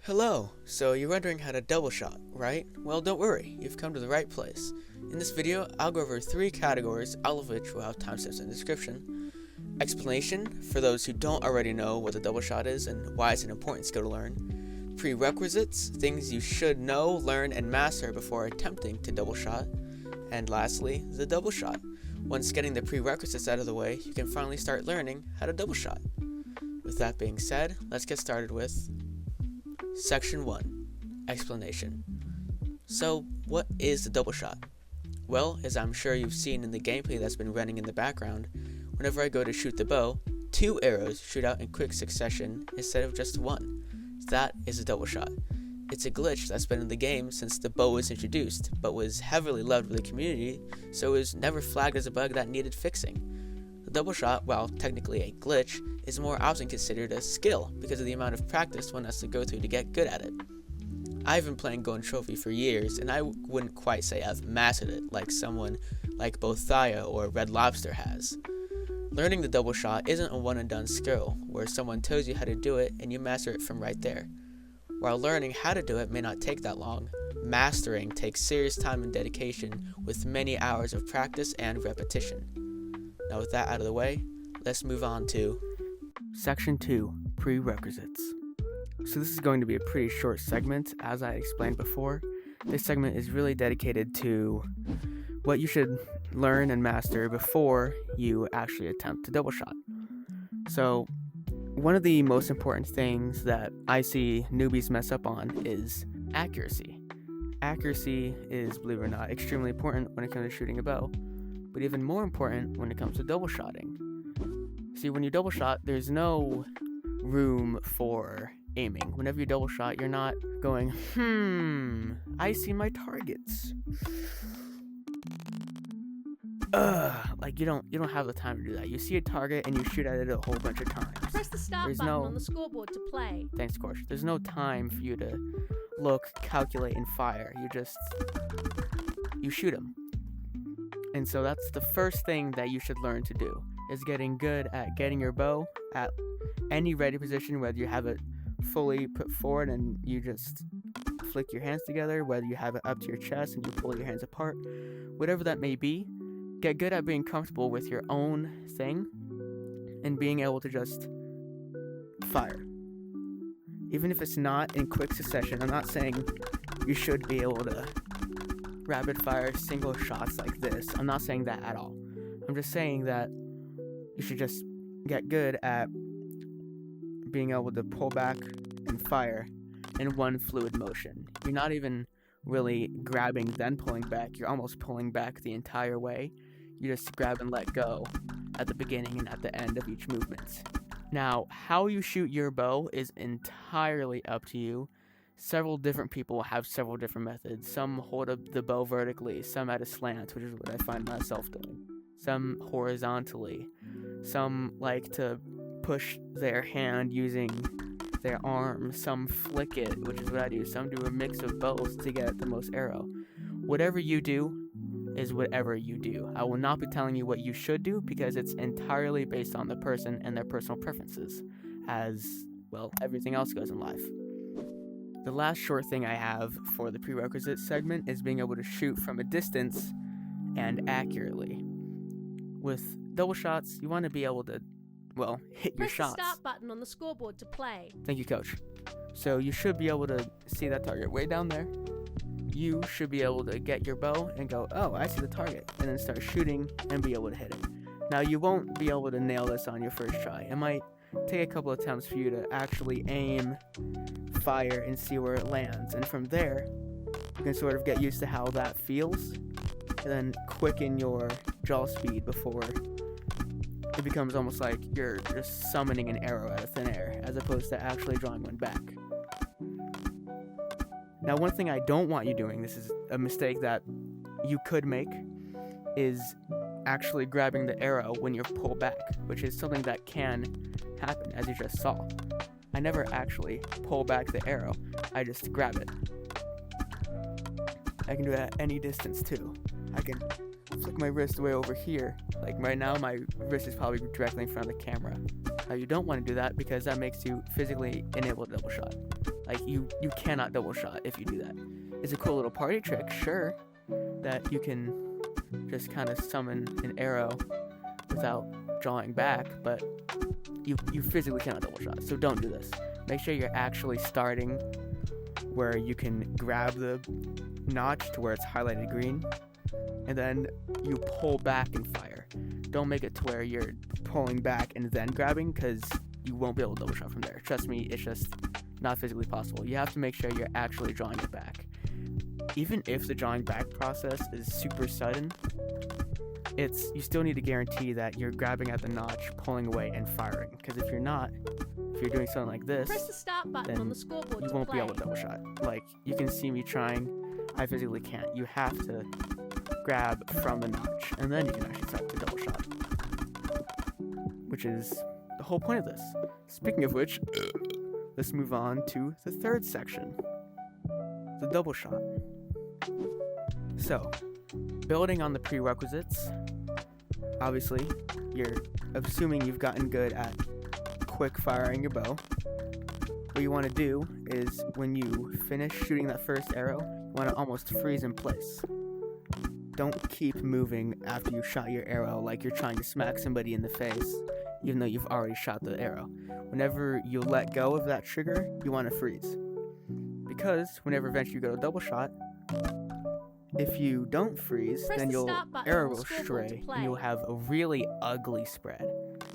Hello, so you're wondering how to double shot, right? Well, don't worry, you've come to the right place. In this video, I'll go over 3 categories, all of which will have timestamps in the description. Explanation, for those who don't already know what the double shot is and why it's an important skill to learn. Prerequisites, things you should know, learn, and master before attempting to double shot. And lastly, the double shot. Once getting the prerequisites out of the way, you can finally start learning how to double shot. With that being said, let's get started with Section 1. Explanation. So, what is the double shot? Well, as I'm sure you've seen in the gameplay that's been running in the background, whenever I go to shoot the bow, 2 arrows shoot out in quick succession instead of just 1. That is a double shot. It's a glitch that's been in the game since the bow was introduced, but was heavily loved by the community, so it was never flagged as a bug that needed fixing. The double shot, while technically a glitch, is more often considered a skill because of the amount of practice one has to go through to get good at it. I've been playing Golden Trophy for years, and I wouldn't quite say I've mastered it like someone like both Thaya or Red Lobster has. Learning the double shot isn't a one-and-done skill, where someone tells you how to do it and you master it from right there. While learning how to do it may not take that long, mastering takes serious time and dedication with many hours of practice and repetition. Now with that out of the way, let's move on to Section 2, Prerequisites. So this is going to be a pretty short segment, as I explained before. This segment is really dedicated to what you should learn and master before you actually attempt to double shot. So one of the most important things that I see newbies mess up on is accuracy. Accuracy is, believe it or not, extremely important when it comes to shooting a bow, but even more important when it comes to double shotting. See, when you double shot, there's no room for aiming. Whenever you double shot, you're not going, I see my targets. Like you don't have the time to do that. You see a target and you shoot at it a whole bunch of times. Press the start button on the scoreboard to play. Thanks, Coach. There's no time for you to look, calculate, and fire. You shoot them. And so that's the first thing that you should learn to do, is getting good at getting your bow at any ready position, whether you have it fully put forward and you just flick your hands together, whether you have it up to your chest and you pull your hands apart, whatever that may be. Get good at being comfortable with your own thing and being able to just fire. Even if it's not in quick succession, I'm not saying you should be able to rapid fire single shots like this. I'm not saying that at all. I'm just saying that you should just get good at being able to pull back and fire in one fluid motion. You're not even really grabbing then pulling back. You're almost pulling back the entire way. You just grab and let go at the beginning and at the end of each movement. Now, how you shoot your bow is entirely up to you. Several different people have several different methods. Some hold up the bow vertically, some at a slant, which is what I find myself doing. Some horizontally. Some like to push their hand using their arm. Some flick it, which is what I do. Some do a mix of both to get the most arrow. Whatever you do is whatever you do. I will not be telling you what you should do because it's entirely based on the person and their personal preferences, as, well, everything else goes in life. The last short thing I have for the prerequisite segment is being able to shoot from a distance and accurately. With double shots, you want to be able to, well, hit your shots. Press the start button on the scoreboard to play. Thank you, Coach. So you should be able to see that target way down there. You should be able to get your bow and go, oh, I see the target, and then start shooting and be able to hit it. Now, you won't be able to nail this on your first try. It might take a couple of attempts for you to actually aim, fire, and see where it lands. And from there, you can sort of get used to how that feels, and then quicken your draw speed before it becomes almost like you're just summoning an arrow out of thin air, as opposed to actually drawing one back. Now, one thing I don't want you doing, this is a mistake that you could make, is actually grabbing the arrow when you're pulled back, which is something that can happen, as you just saw. I never actually pull back the arrow, I just grab it. I can do it at any distance too. I can flick my wrist way over here. Like right now, my wrist is probably directly in front of the camera. You don't want to do that because that makes you physically enable double shot. Like, you cannot double shot if you do that. It's a cool little party trick, sure, that you can just kind of summon an arrow without drawing back, but you physically cannot double shot, so don't do this. Make sure you're actually starting where you can grab the notch to where it's highlighted green, and then you pull back and fire. Don't make it to where you're pulling back and then grabbing, because you won't be able to double shot from there. Trust me, it's just not physically possible. You have to make sure you're actually drawing it back. Even if the drawing back process is super sudden, you still need to guarantee that you're grabbing at the notch, pulling away, and firing. Because if you're not, if you're doing something like this, press the start button then on the scoreboard you to won't play. be able to double shot. Like, you can see me trying, I physically can't. You have to grab from the notch, and then you can actually start the double shot, which is the whole point of this. Speaking of which, let's move on to the third section, the double shot. So, building on the prerequisites, obviously, you're assuming you've gotten good at quick firing your bow. What you want to do is, when you finish shooting that first arrow, you want to almost freeze in place. Don't keep moving after you shot your arrow like you're trying to smack somebody in the face, even though you've already shot the arrow. Whenever you let go of that trigger, you want to freeze. Because whenever eventually you go to double shot, if you don't freeze, Press then the your start button arrow on the will scoreboard to stray, play. and you'll have a really ugly spread.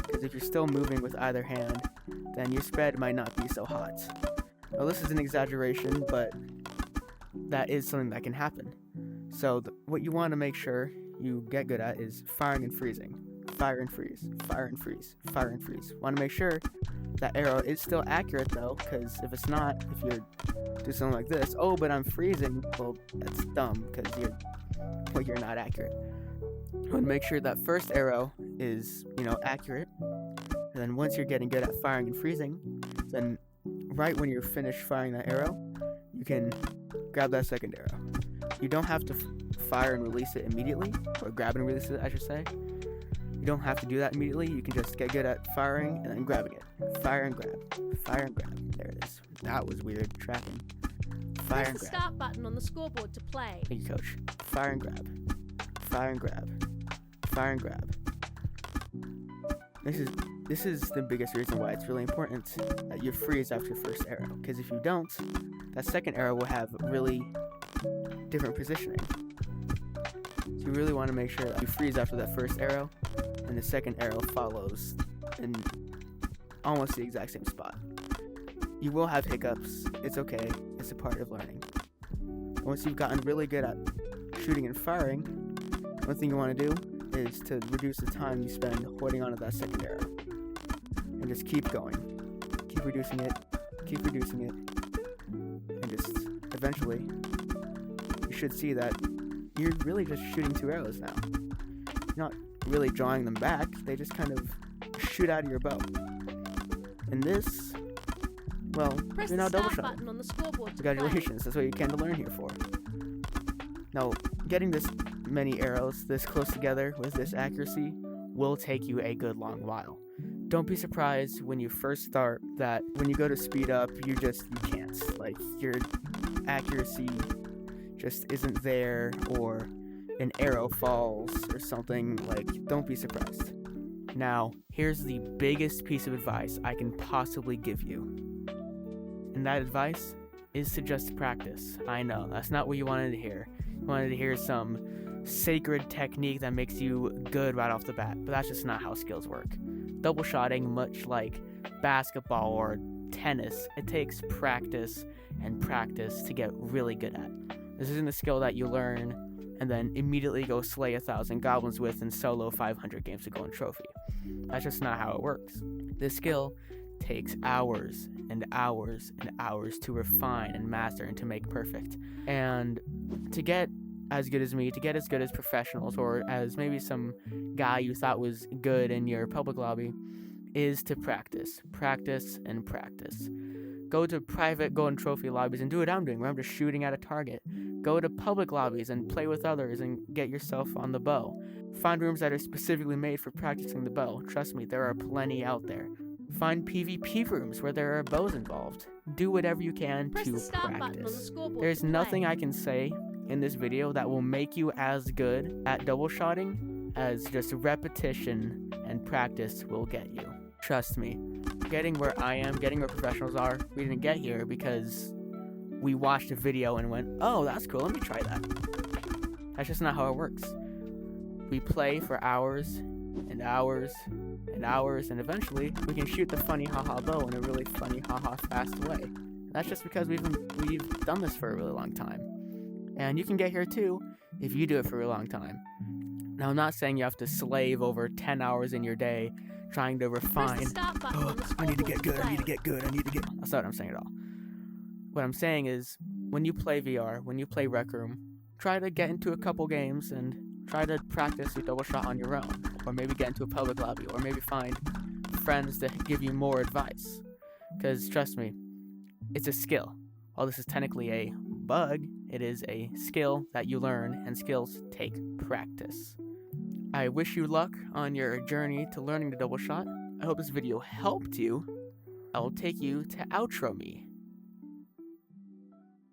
Because if you're still moving with either hand, then your spread might not be so hot. Now, this is an exaggeration, but that is something that can happen. So what you want to make sure you get good at is firing and freezing. Fire and freeze, fire and freeze, fire and freeze. Want to make sure that arrow is still accurate though, because if it's not, if you're do something like this, oh, but I'm freezing, well, that's dumb, because you're not accurate. You want to make sure that first arrow is, accurate, and then once you're getting good at firing and freezing, then right when you're finished firing that arrow, you can grab that second arrow. You don't have to fire and release it immediately, or grab and release it, I should say. You don't have to do that immediately. You can just get good at firing and then grabbing it. Fire and grab. Fire and grab. There it is. That was weird tracking. Fire Press and the grab. start button on the scoreboard to play. Thank you, coach. Fire and grab. Fire and grab. Fire and grab. This is the biggest reason why it's really important that you freeze after your first arrow. Because if you don't, that second arrow will have really different positioning. So you really want to make sure that you freeze after that first arrow, and the second arrow follows in almost the exact same spot. You will have hiccups. It's okay. It's a part of learning. Once you've gotten really good at shooting and firing, one thing you want to do is to reduce the time you spend holding onto that second arrow. And just keep going. Keep reducing it. Keep reducing it. And just eventually, you should see that you're really just shooting two arrows now. You're not really drawing them back. They just kind of shoot out of your bow. And this, well, Press you're the now double start shot. button on the scoreboard to play. Congratulations, that's what you came to learn here for. Now, getting this many arrows this close together with this accuracy will take you a good long while. Don't be surprised when you first start that when you go to speed up, you can't. Like, your accuracy just isn't there, or an arrow falls or something. Like, don't be surprised. Now, here's the biggest piece of advice I can possibly give you. And that advice is to just practice. I know, that's not what you wanted to hear. You wanted to hear some sacred technique that makes you good right off the bat, but that's just not how skills work. Double shotting, much like basketball or tennis, it takes practice and practice to get really good at. This isn't a skill that you learn and then immediately go slay 1,000 goblins with and solo 500 games to go and trophy. That's just not how it works. This skill takes hours and hours and hours to refine and master and to make perfect. And to get as good as me, to get as good as professionals, or as maybe some guy you thought was good in your public lobby, is to practice. Practice and practice. Go to private golden trophy lobbies and do what I'm doing, where I'm just shooting at a target. Go to public lobbies and play with others and get yourself on the bow. Find rooms that are specifically made for practicing the bow. Trust me, there are plenty out there. Find PvP rooms where there are bows involved. Do whatever you can Press to the start button on the practice. scoreboard There's to nothing play. I can say in this video that will make you as good at double shotting as just repetition and practice will get you. Trust me, getting where I am, getting where professionals are, we didn't get here because we watched a video and went, oh, that's cool, let me try that. That's just not how it works. We play for hours and hours and hours, and eventually we can shoot the funny haha bow in a really funny haha fast way. And that's just because we've done this for a really long time. And you can get here too if you do it for a long time. Now, I'm not saying you have to slave over 10 hours in your day trying to Press refine. the start button on the I need to scoreboard get good, I need to play. get good, I need to get... That's not what I'm saying at all. What I'm saying is, when you play VR, when you play Rec Room, try to get into a couple games and try to practice your double shot on your own. Or maybe get into a public lobby, or maybe find friends that give you more advice. Because, trust me, it's a skill. While this is technically a bug, it is a skill that you learn, and skills take practice. I wish you luck on your journey to learning the double shot. I hope this video helped you. I will take you to outro me.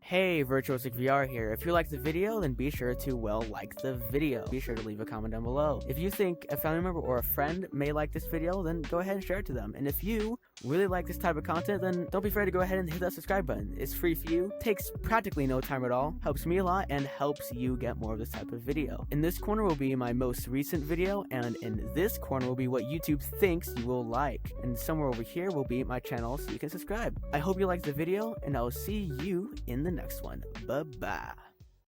Hey, Virtuosic VR here. If you liked the video, then be sure to, well, like the video. Be sure to leave a comment down below. If you think a family member or a friend may like this video, then go ahead and share it to them. And if you really like this type of content, then don't be afraid to go ahead and hit that subscribe button. It's free for you, takes practically no time at all, helps me a lot, and helps you get more of this type of video. In this corner will be my most recent video, and in this corner will be what YouTube thinks you will like. And somewhere over here will be my channel so you can subscribe. I hope you liked the video, and I will see you in the next one. Bye-bye.